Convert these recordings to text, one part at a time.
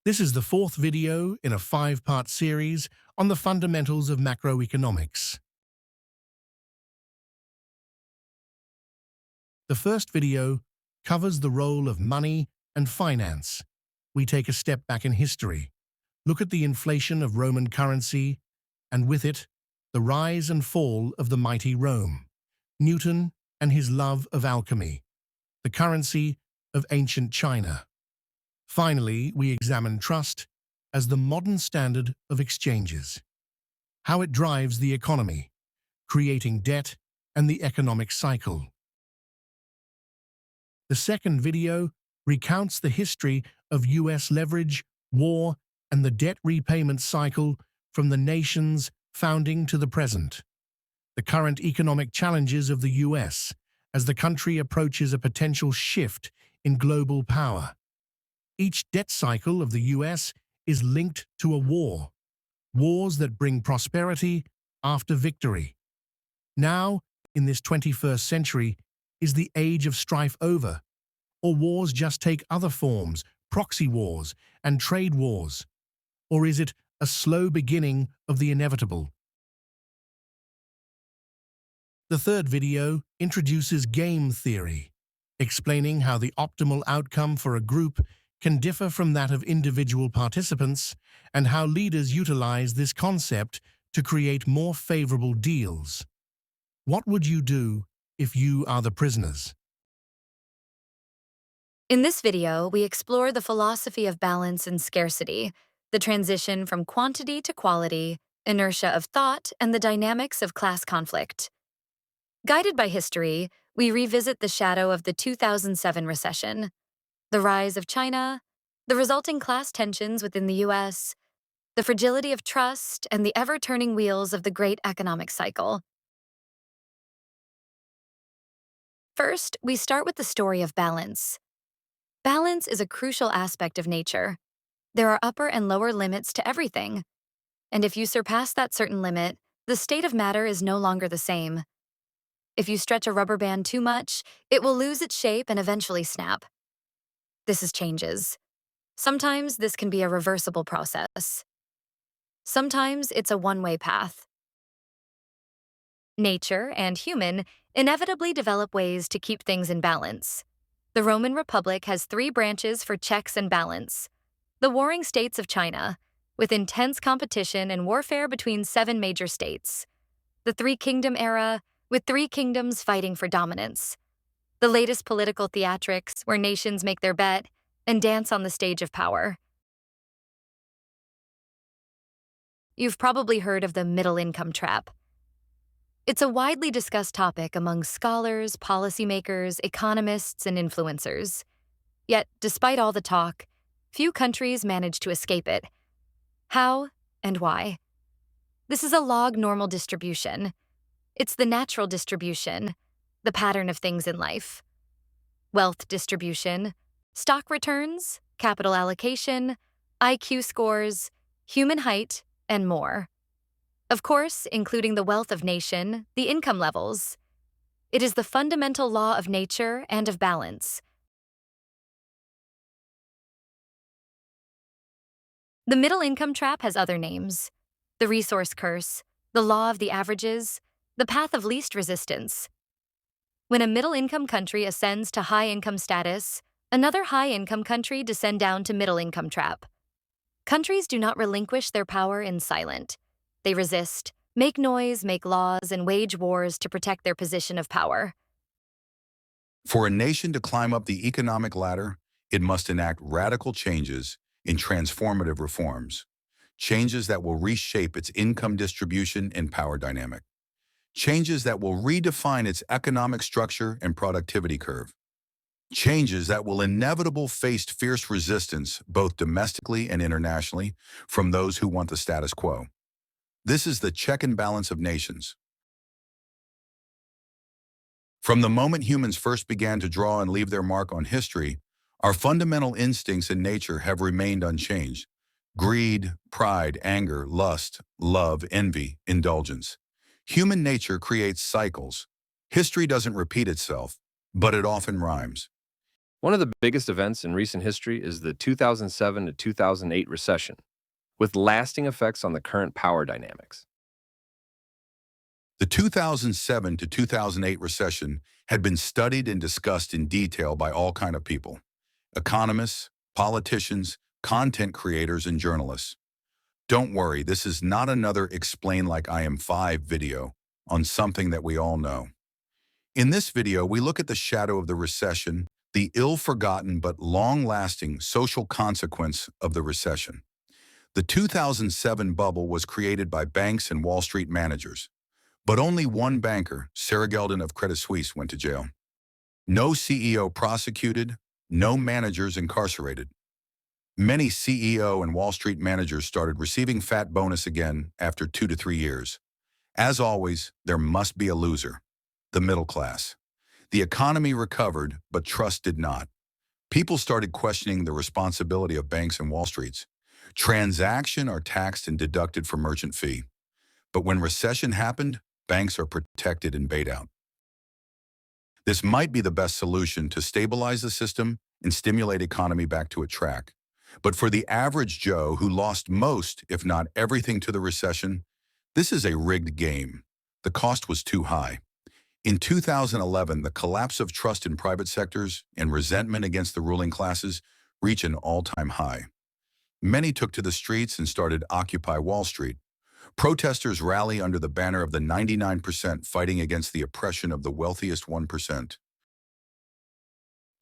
This is the fourth video in a five-part series on the fundamentals of macroeconomics. The first video covers the role of money and finance. We take a step back in history, look at the inflation of Roman currency, and with it, the rise and fall of the mighty Rome, Newton and his love of alchemy, the currency of ancient China. Finally, we examine trust as the modern standard of exchanges, how it drives the economy, creating debt and the economic cycle. The second video recounts the history of US leverage, war, and the debt repayment cycle from the nation's founding to the present. The current economic challenges of the US as the country approaches a potential shift in global power. Each debt cycle of the US is linked to a war, wars that bring prosperity after victory. Now, in this 21st century, is the age of strife over? Or wars just take other forms, proxy wars and trade wars? Or is it a slow beginning of the inevitable? The third video introduces game theory, explaining how the optimal outcome for a group can differ from that of individual participants and how leaders utilize this concept to create more favorable deals. What would you do if you are the prisoners? In this video, we explore the philosophy of balance and scarcity, the transition from quantity to quality, inertia of thought, and the dynamics of class conflict. Guided by history, we revisit the shadow of the 2007 recession, the rise of China, the resulting class tensions within the US, the fragility of trust, and the ever-turning wheels of the great economic cycle. First, we start with the story of balance. Balance is a crucial aspect of nature. There are upper and lower limits to everything. And if you surpass that certain limit, the state of matter is no longer the same. If you stretch a rubber band too much, it will lose its shape and eventually snap. This is changes. Sometimes this can be a reversible process. Sometimes it's a one-way path. Nature and human inevitably develop ways to keep things in balance. The Roman Republic has three branches for checks and balance. The warring states of China, with intense competition and warfare between 7 major states. The Three-Kingdom era, with 3 kingdoms fighting for dominance. The latest political theatrics, where nations make their bet and dance on the stage of power. You've probably heard of the middle income trap. It's a widely discussed topic among scholars, policymakers, economists, and influencers. Yet, despite all the talk, few countries manage to escape it. How and why? This is a log normal distribution. It's the natural distribution, the pattern of things in life. Wealth distribution, stock returns, capital allocation, IQ scores, human height, and more. Of course, including the wealth of nation, the income levels. It is the fundamental law of nature and of balance. The middle income trap has other names: the resource curse, the law of the averages, the path of least resistance. When a middle-income country ascends to high-income status, another high-income country descends down to middle-income trap. Countries do not relinquish their power in silence. They resist, make noise, make laws, and wage wars to protect their position of power. For a nation to climb up the economic ladder, it must enact radical changes in transformative reforms, changes that will reshape its income distribution and power dynamic, changes that will redefine its economic structure and productivity curve, changes that will inevitably face fierce resistance both domestically and internationally from those who want the status quo. This is the check and balance of nations. From the moment humans first began to draw and leave their mark on history, our fundamental instincts in nature have remained unchanged: greed, pride, anger, lust, love, envy, indulgence. Human nature creates cycles. History doesn't repeat itself, but it often rhymes. One of the biggest events in recent history is the 2007 to 2008 recession, with lasting effects on the current power dynamics. The 2007 to 2008 recession had been studied and discussed in detail by all kinds of people: economists, politicians, content creators, and journalists. Don't worry, this is not another Explain Like I Am 5 video on something that we all know. In this video, we look at the shadow of the recession, the ill-forgotten but long-lasting social consequence of the recession. The 2007 bubble was created by banks and Wall Street managers, but only one banker, Sarah Geldin of Credit Suisse, went to jail. No CEO prosecuted, no managers incarcerated. Many CEO and Wall Street managers started receiving fat bonus again after 2 to 3 years. As always, there must be a loser: the middle class. The economy recovered, but trust did not. People started questioning the responsibility of banks and Wall Streets. Transactions are taxed and deducted from merchant fee. But when recession happened, banks are protected and bailed out. This might be the best solution to stabilize the system and stimulate economy back to a track. But for the average Joe who lost most, if not everything, to the recession, this is a rigged game. The cost was too high. In 2011, the collapse of trust in private sectors and resentment against the ruling classes reached an all-time high. Many took to the streets and started Occupy Wall Street. Protesters rally under the banner of the 99% fighting against the oppression of the wealthiest 1%.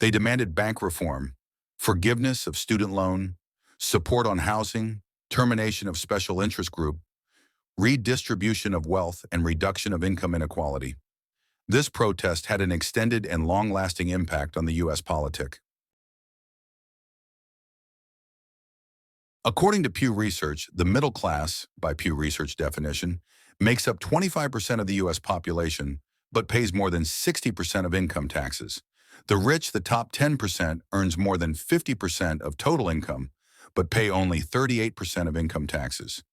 They demanded bank reform, forgiveness of student loan, support on housing, termination of special interest group, redistribution of wealth, and reduction of income inequality. This protest had an extended and long-lasting impact on the U.S. politic. According to Pew Research, the middle class, by Pew Research definition, makes up 25% of the U.S. population, but pays more than 60% of income taxes. The rich, the top 10%, earns more than 50% of total income, but pay only 38% of income taxes.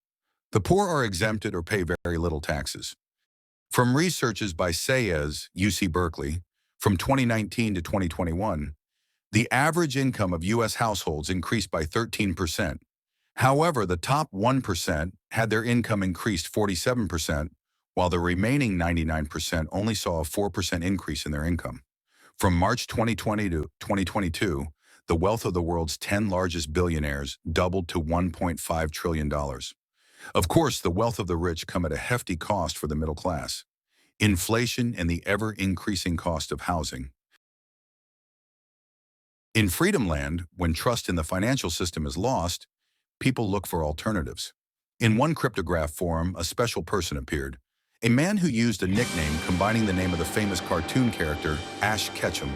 The poor are exempted or pay very little taxes. From researches by Saez, UC Berkeley, from 2019 to 2021, the average income of U.S. households increased by 13%. However, the top 1% had their income increased 47%, while the remaining 99% only saw a 4% increase in their income. From March 2020 to 2022, the wealth of the world's 10 largest billionaires doubled to $1.5 trillion. Of course, the wealth of the rich come at a hefty cost for the middle class: inflation and the ever-increasing cost of housing. In Freedom Land, when trust in the financial system is lost, people look for alternatives. In one cryptograph forum, a special person appeared, a man who used a nickname combining the name of the famous cartoon character Ash Ketchum,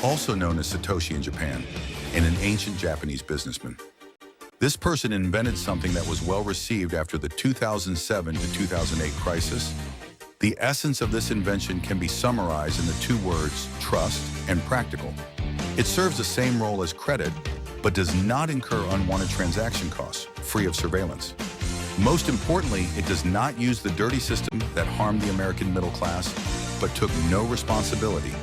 also known as Satoshi in Japan, and an ancient Japanese businessman. This person invented something that was well received after the 2007 to 2008 crisis. The essence of this invention can be summarized in the two words trust and practical. It serves the same role as credit, but does not incur unwanted transaction costs, free of surveillance. Most importantly, it does not use the dirty system that harmed the American middle class, but took no responsibility.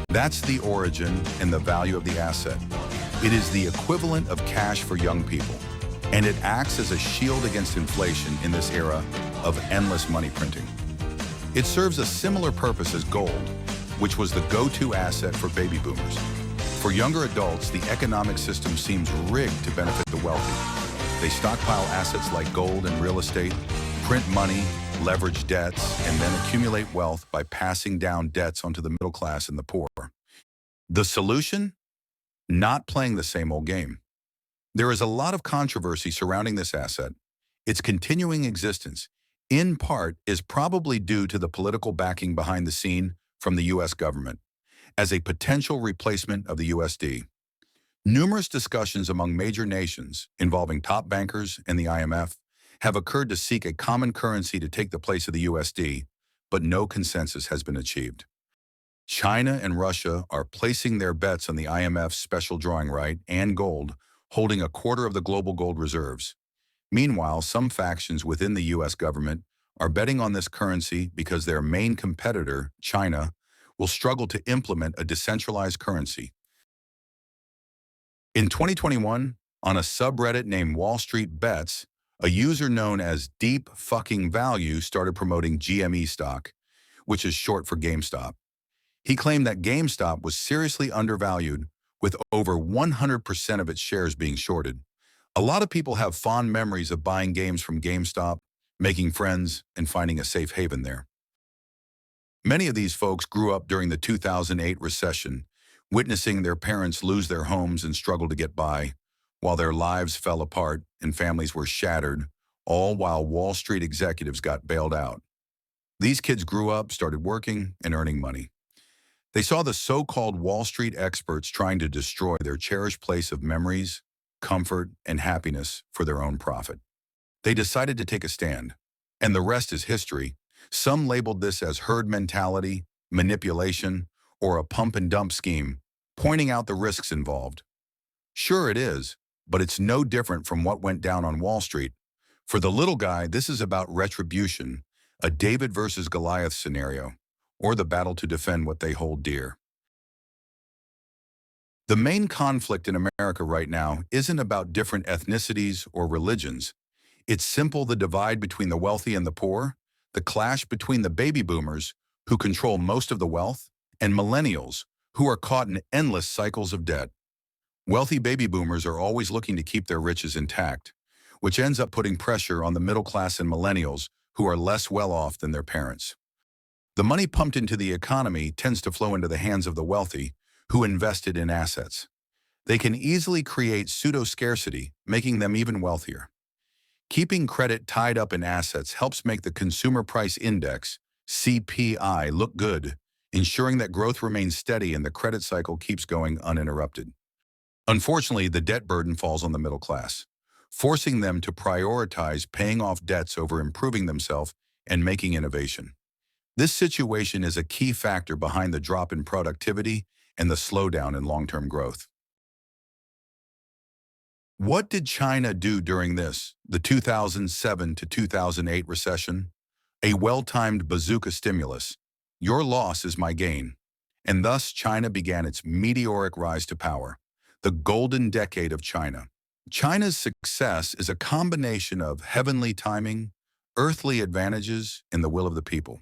That's the origin and the value of the asset. It is the equivalent of cash for young people, and it acts as a shield against inflation in this era of endless money printing. It serves a similar purpose as gold, which was the go-to asset for baby boomers. For younger adults, the economic system seems rigged to benefit the wealthy. They stockpile assets like gold and real estate, print money, leverage debts, and then accumulate wealth by passing down debts onto the middle class and the poor. The solution? Not playing the same old game. There is a lot of controversy surrounding this asset. Its continuing existence, in part, is probably due to the political backing behind the scene from the U.S. government as a potential replacement of the USD. Numerous discussions among major nations involving top bankers and the IMF have occurred to seek a common currency to take the place of the USD, but no consensus has been achieved. China and Russia are placing their bets on the IMF's special drawing right and gold, holding a quarter of the global gold reserves. Meanwhile, some factions within the U.S. government are betting on this currency because their main competitor, China, will struggle to implement a decentralized currency. In 2021, on a subreddit named Wall Street Bets, a user known as Deep Fucking Value started promoting GME stock, which is short for GameStop. He claimed that GameStop was seriously undervalued, with over 100% of its shares being shorted. A lot of people have fond memories of buying games from GameStop, making friends, and finding a safe haven there. Many of these folks grew up during the 2008 recession, witnessing their parents lose their homes and struggle to get by, while their lives fell apart and families were shattered, all while Wall Street executives got bailed out. These kids grew up, started working, and earning money. They saw the so-called Wall Street experts trying to destroy their cherished place of memories, comfort, and happiness for their own profit. They decided to take a stand, and the rest is history. Some labeled this as herd mentality, manipulation, or a pump-and-dump scheme, pointing out the risks involved. Sure it is, but it's no different from what went down on Wall Street. For the little guy, this is about retribution, a David versus Goliath scenario, or the battle to defend what they hold dear. The main conflict in America right now isn't about different ethnicities or religions. It's simple: the divide between the wealthy and the poor, the clash between the baby boomers, who control most of the wealth, and millennials, who are caught in endless cycles of debt. Wealthy baby boomers are always looking to keep their riches intact, which ends up putting pressure on the middle class and millennials, who are less well off than their parents. The money pumped into the economy tends to flow into the hands of the wealthy, who invested in assets. They can easily create pseudo-scarcity, making them even wealthier. Keeping credit tied up in assets helps make the Consumer Price Index, CPI, look good, ensuring that growth remains steady and the credit cycle keeps going uninterrupted. Unfortunately, the debt burden falls on the middle class, forcing them to prioritize paying off debts over improving themselves and making innovation. This situation is a key factor behind the drop in productivity and the slowdown in long-term growth. What did China do during the 2007 to 2008 recession? A well-timed bazooka stimulus. Your loss is my gain. And thus China began its meteoric rise to power, the golden decade of China. China's success is a combination of heavenly timing, earthly advantages, and the will of the people.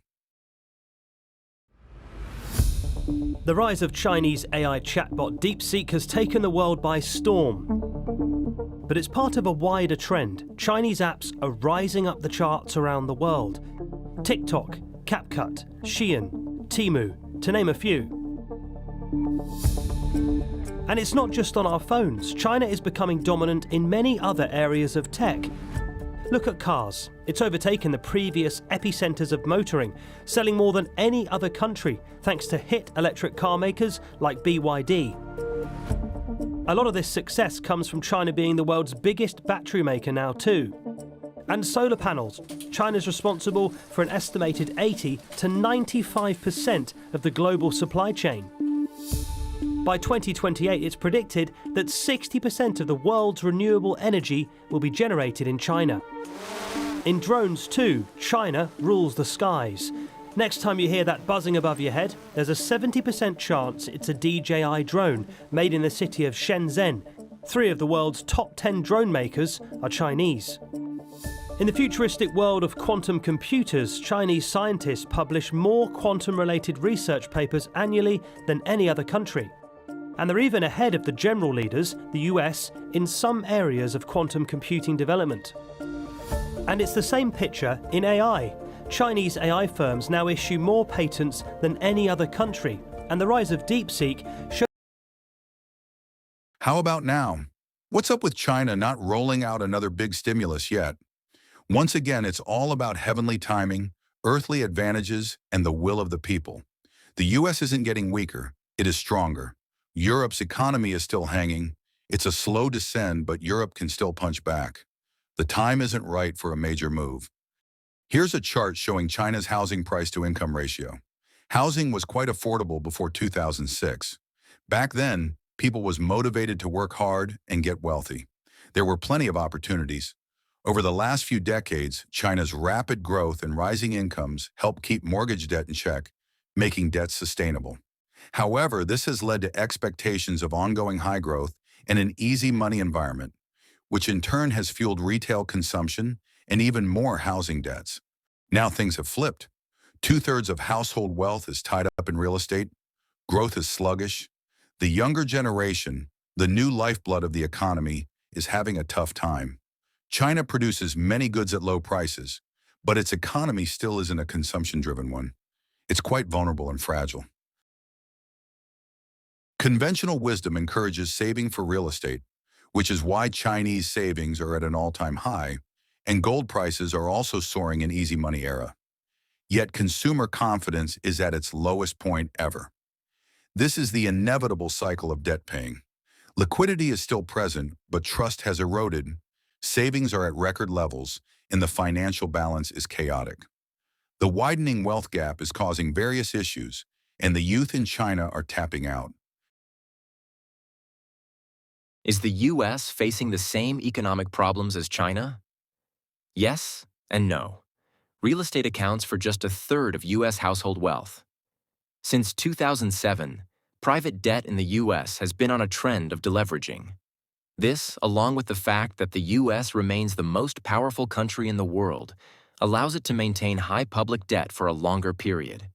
The rise of Chinese AI chatbot DeepSeek has taken the world by storm. But it's part of a wider trend. Chinese apps are rising up the charts around the world. TikTok, CapCut, Shein, Temu, to name a few. And it's not just on our phones. China is becoming dominant in many other areas of tech. Look at cars. It's overtaken the previous epicenters of motoring, selling more than any other country thanks to hit electric car makers like BYD. A lot of this success comes from China being the world's biggest battery maker now too. And solar panels. China's responsible for an estimated 80 to 95% of the global supply chain. By 2028, it's predicted that 60% of the world's renewable energy will be generated in China. In drones too, China rules the skies. Next time you hear that buzzing above your head, there's a 70% chance it's a DJI drone made in the city of Shenzhen. 3 of the world's top 10 drone makers are Chinese. In the futuristic world of quantum computers, Chinese scientists publish more quantum-related research papers annually than any other country. And they're even ahead of the general leaders, the US, in some areas of quantum computing development. And it's the same picture in AI. Chinese AI firms now issue more patents than any other country, and the rise of DeepSeek shows. How about now? What's up with China not rolling out another big stimulus yet? Once again, it's all about heavenly timing, earthly advantages, and the will of the people. The US isn't getting weaker, it is stronger. Europe's economy is still hanging. It's a slow descent, but Europe can still punch back. The time isn't right for a major move. Here's a chart showing China's housing price-to-income ratio. Housing was quite affordable before 2006. Back then, people was motivated to work hard and get wealthy. There were plenty of opportunities. Over the last few decades, China's rapid growth and rising incomes help keep mortgage debt in check, making debt sustainable. However, this has led to expectations of ongoing high growth and an easy money environment, which in turn has fueled retail consumption and even more housing debts. Now things have flipped. Two-thirds of household wealth is tied up in real estate. Growth is sluggish. The younger generation, the new lifeblood of the economy, is having a tough time. China produces many goods at low prices, but its economy still isn't a consumption-driven one. It's quite vulnerable and fragile. Conventional wisdom encourages saving for real estate, which is why Chinese savings are at an all-time high, and gold prices are also soaring in easy money era. Yet consumer confidence is at its lowest point ever. This is the inevitable cycle of debt paying. Liquidity is still present, but trust has eroded. Savings are at record levels, and the financial balance is chaotic. The widening wealth gap is causing various issues, and the youth in China are tapping out. Is the U.S. facing the same economic problems as China? Yes and no. Real estate accounts for just a third of U.S. household wealth. Since 2007, private debt in the U.S. has been on a trend of deleveraging. This, along with the fact that the U.S. remains the most powerful country in the world, allows it to maintain high public debt for a longer period.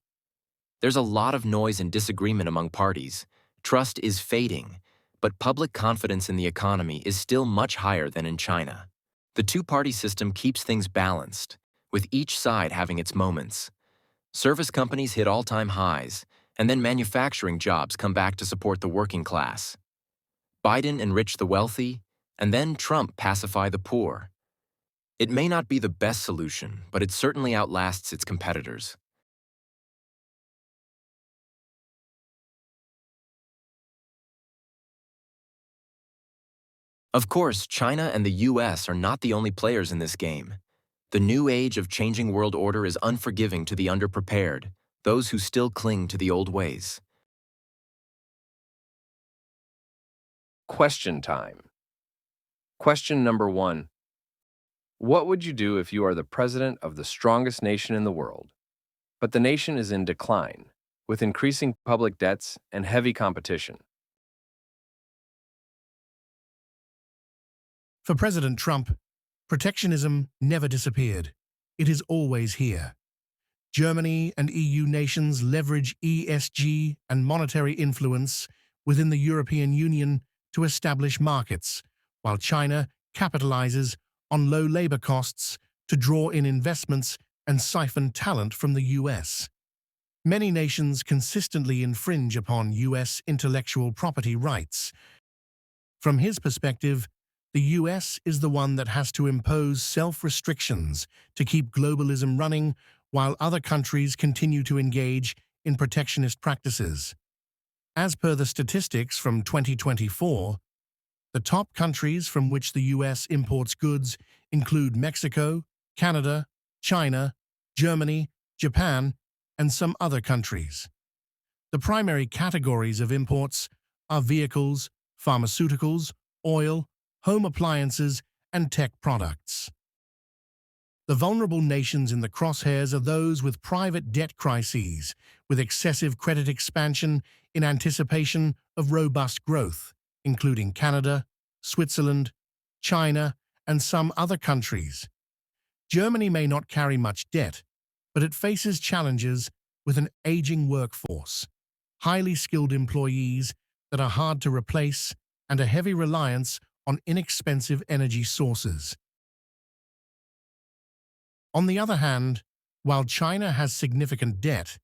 There's a lot of noise and disagreement among parties. Trust is fading, but public confidence in the economy is still much higher than in China. The two-party system keeps things balanced, with each side having its moments. Service companies hit all-time highs, and then manufacturing jobs come back to support the working class. Biden enrich the wealthy, and then Trump pacify the poor. It may not be the best solution, but it certainly outlasts its competitors. Of course, China and the U.S. are not the only players in this game. The new age of changing world order is unforgiving to the underprepared, those who still cling to the old ways. Question time. Question number 1. What would you do if you are the president of the strongest nation in the world, but the nation is in decline, with increasing public debts and heavy competition? For President Trump, protectionism never disappeared. It is always here. Germany and EU nations leverage ESG and monetary influence within the European Union to establish markets, while China capitalizes on low labor costs to draw in investments and siphon talent from the US. Many nations consistently infringe upon US intellectual property rights. From his perspective, the US is the one that has to impose self-restrictions to keep globalism running while other countries continue to engage in protectionist practices. As per the statistics from 2024, the top countries from which the US imports goods include Mexico, Canada, China, Germany, Japan, and some other countries. The primary categories of imports are vehicles, pharmaceuticals, oil, home appliances, and tech products. The vulnerable nations in the crosshairs are those with private debt crises, with excessive credit expansion in anticipation of robust growth, including Canada, Switzerland, China, and some other countries. Germany may not carry much debt, but it faces challenges with an aging workforce, highly skilled employees that are hard to replace, and a heavy reliance on inexpensive energy sources. On the other hand, while China has significant debt,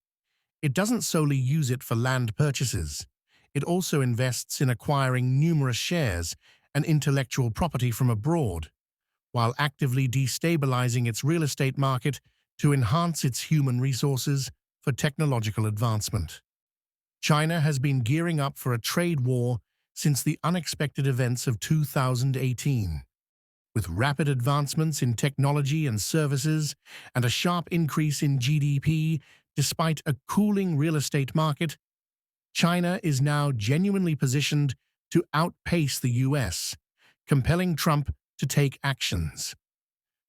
it doesn't solely use it for land purchases. It also invests in acquiring numerous shares and intellectual property from abroad, while actively destabilizing its real estate market to enhance its human resources for technological advancement. China has been gearing up for a trade war since the unexpected events of 2018. With rapid advancements in technology and services and a sharp increase in GDP despite a cooling real estate market, China is now genuinely positioned to outpace the US, compelling Trump to take actions.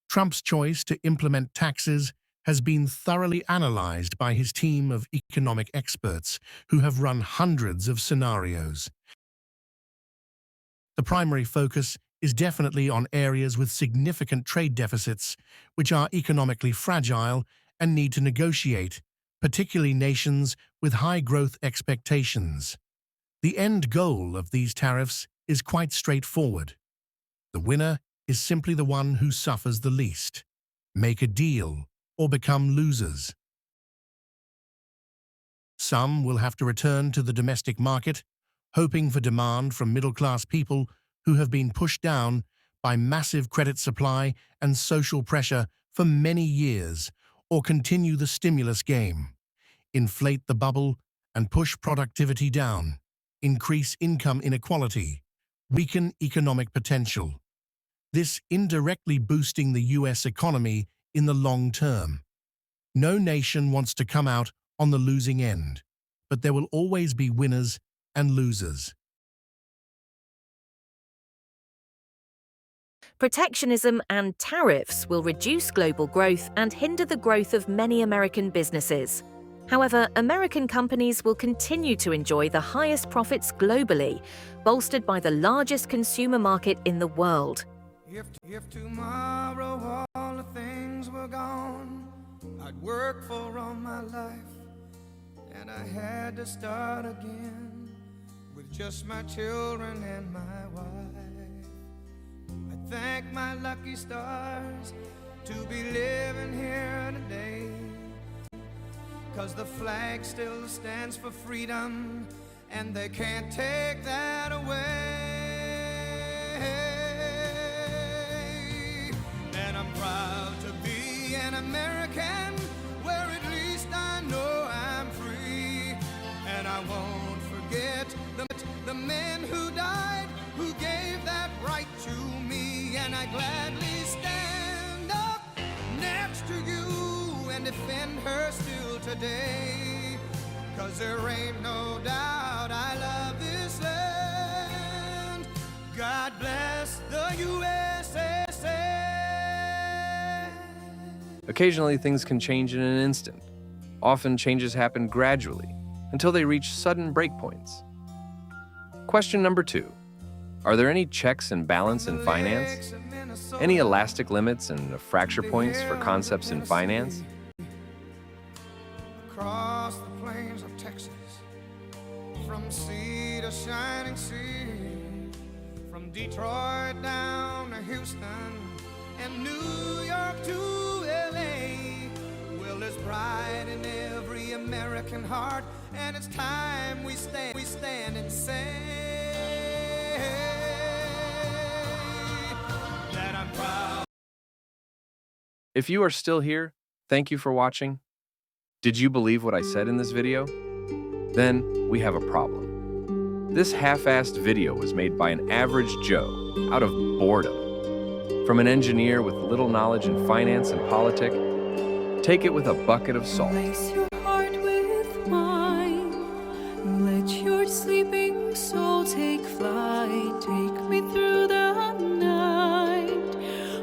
Trump's choice to implement taxes has been thoroughly analyzed by his team of economic experts who have run hundreds of scenarios. The primary focus is definitely on areas with significant trade deficits, which are economically fragile and need to negotiate, particularly nations with high growth expectations. The end goal of these tariffs is quite straightforward. The winner is simply the one who suffers the least. Make a deal or become losers. Some will have to return to the domestic market, hoping for demand from middle-class people who have been pushed down by massive credit supply and social pressure for many years, or continue the stimulus game, inflate the bubble and push productivity down, increase income inequality, weaken economic potential. This indirectly boosting the US economy in the long term. No nation wants to come out on the losing end, but there will always be winners and losers. Protectionism and tariffs will reduce global growth and hinder the growth of many American businesses. However, American companies will continue to enjoy the highest profits globally, bolstered by the largest consumer market in the world. If tomorrow all the things were gone, I'd work for all my life, and I had to start again with just my children and my wife. I thank my lucky stars to be living here today, 'cause the flag still stands for freedom, and they can't take that away. And I'm proud to be an American, where at least I know I'm free. And I won't forget the men who died, who gave that right to me. And I gladly stand up next to you and defend her still today. 'Cause there ain't no doubt I love this land. God bless the USA. Occasionally, things can change in an instant. Often, changes happen gradually until they reach sudden breakpoints. Question number 2. Are there any checks and balance in finance? Any elastic limits and fracture points for concepts in finance? Across the plains of Texas, from sea to shining sea, from Detroit down to Houston and New York to LA. Well, there's pride in every American heart, and it's time we stand and say that I'm proud. If you are still here, thank you for watching. Did you believe what I said in this video? Then we have a problem. This half-assed video was made by an average Joe out of boredom. From an engineer with little knowledge in finance and politics. Take it with a bucket of salt. Place your heart with mine. Let your sleeping soul take flight. Take me through the night.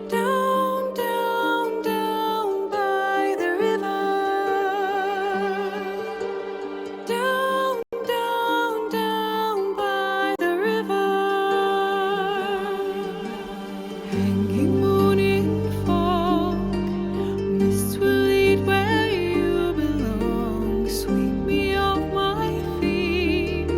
Down, down, down by the river. Down, down, down by the river. Hanging moon in fog. Mists will lead where you belong. Sweep me off my feet.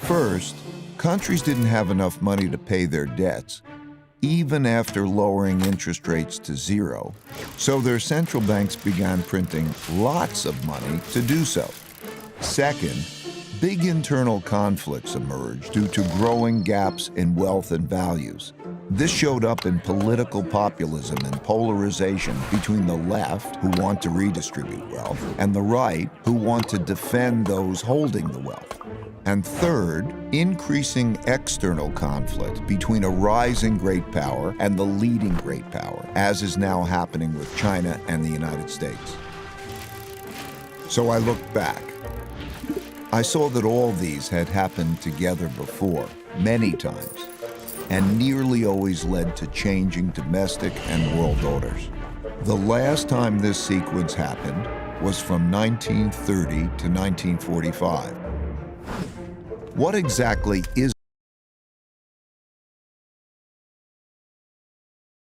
First, countries didn't have enough money to pay their debts, even after lowering interest rates to zero, so their central banks began printing lots of money to do so. Second, big internal conflicts emerged due to growing gaps in wealth and values. This showed up in political populism and polarization between the left, who want to redistribute wealth, and the right, who want to defend those holding the wealth. And third, increasing external conflict between a rising great power and the leading great power, as is now happening with China and the United States. So I looked back. I saw that all these had happened together before, many times, and nearly always led to changing domestic and world orders. The last time this sequence happened was from 1930 to 1945. What exactly is